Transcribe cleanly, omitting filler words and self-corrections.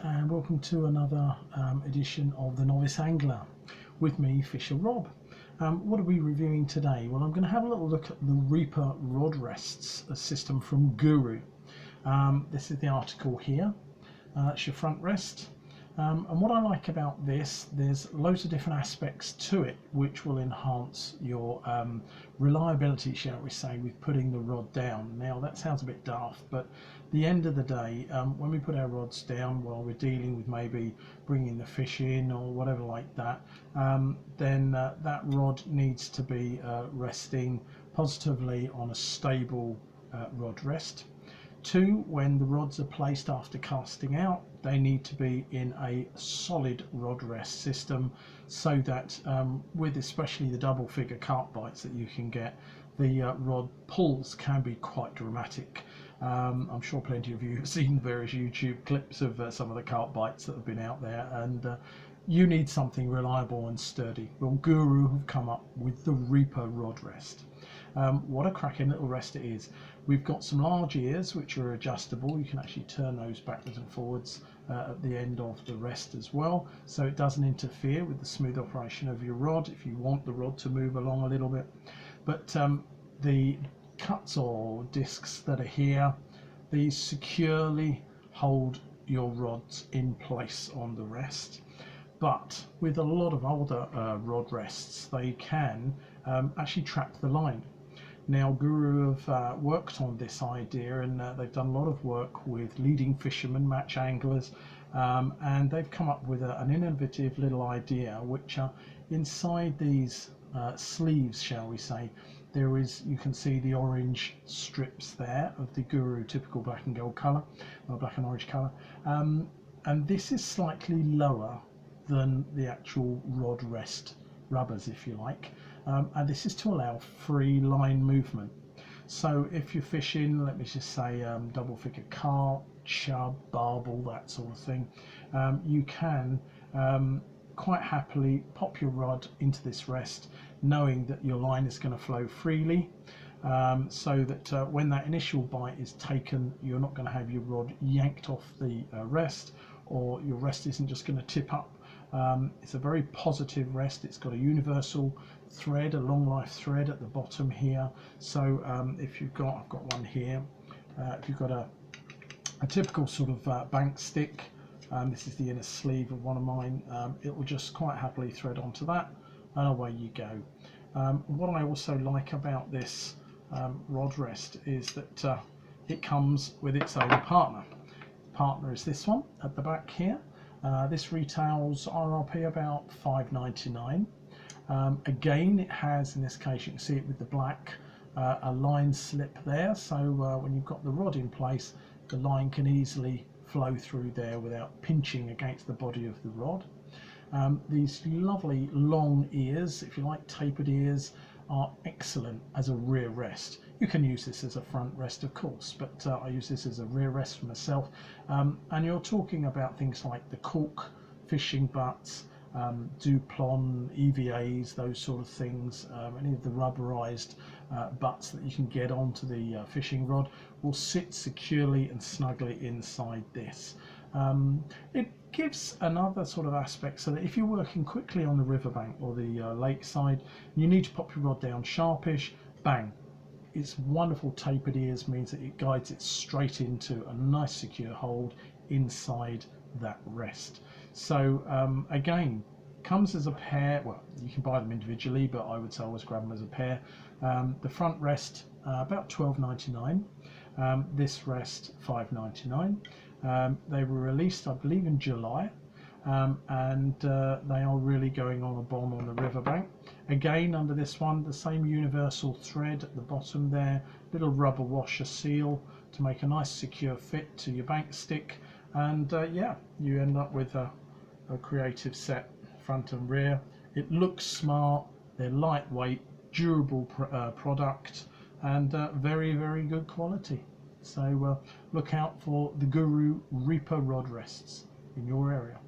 And welcome to another edition of the Novice Angler with me, Fisher Rob. What are we reviewing today? Well, I'm going to have a little look at the Reaper rod rests, a system from Guru. This is the article here. That's your front rest. And what I like about this, there's loads of different aspects to it which will enhance your reliability, shall we say, with putting the rod down. Now that sounds a bit daft, but at the end of the day, when we put our rods down while we're dealing with maybe bringing the fish in or whatever like that, then that rod needs to be resting positively on a stable rod rest. Two, when the rods are placed after casting out, they need to be in a solid rod rest system, so that with especially the double figure carp bites that you can get, the rod pulls can be quite dramatic. I'm sure plenty of you have seen various YouTube clips of some of the carp bites that have been out there, and you need something reliable and sturdy. Well, Guru have come up with the Reaper rod rest. What a cracking little rest it is. We've got some large ears which are adjustable. You can actually turn those backwards and forwards at the end of the rest as well, so it doesn't interfere with the smooth operation of your rod if you want the rod to move along a little bit. But the cuts or discs that are here, these securely hold your rods in place on the rest. But with a lot of older rod rests, they can actually trap the line. Now Guru have worked on this idea, and they've done a lot of work with leading fishermen, match anglers, and they've come up with an innovative little idea, which inside these sleeves, shall we say, there is, you can see the orange strips there of the Guru typical black and gold colour, or black and orange colour, and this is slightly lower than the actual rod rest rubbers, if you like, and this is to allow free line movement. So if you're fishing, let me just say double figure carp, chub, barbel, that sort of thing, you can quite happily pop your rod into this rest, knowing that your line is going to flow freely, so that when that initial bite is taken, you're not going to have your rod yanked off the rest, or your rest isn't just going to tip up. It's a very positive rest. It's got a universal thread, a long life thread at the bottom here. So if you've got, I've got one here, if you've got a typical sort of bank stick, this is the inner sleeve of one of mine, it will just quite happily thread onto that, and away you go. What I also like about this rod rest is that it comes with its own partner. The partner is this one at the back here. This retails RRP about $5.99. Again, it has, in this case you can see it with the black, a line slip there, so when you've got the rod in place, the line can easily flow through there without pinching against the body of the rod. These lovely long ears, if you like tapered ears, are excellent as a rear rest. You can use this as a front rest, of course, but I use this as a rear rest for myself. And you're talking about things like the cork fishing butts, Duplon, EVAs, those sort of things, any of the rubberized butts that you can get onto the fishing rod will sit securely and snugly inside this. It gives another sort of aspect, so that if you're working quickly on the riverbank or the lakeside, you need to pop your rod down sharpish, bang. Its wonderful tapered ears means that it guides it straight into a nice secure hold inside that rest. So again, comes as a pair. Well, you can buy them individually, but I would say always grab them as a pair. The front rest about $12.99. This rest $5.99. They were released, I believe, in July, and they are really going on a bomb on the riverbank. Again, under this one, the same universal thread at the bottom there, little rubber washer seal to make a nice secure fit to your bank stick, and yeah, you end up with a a creative set, front and rear. It looks smart, they're lightweight, durable product, and very, very good quality. So look out for the Guru Reaper rod rests in your area.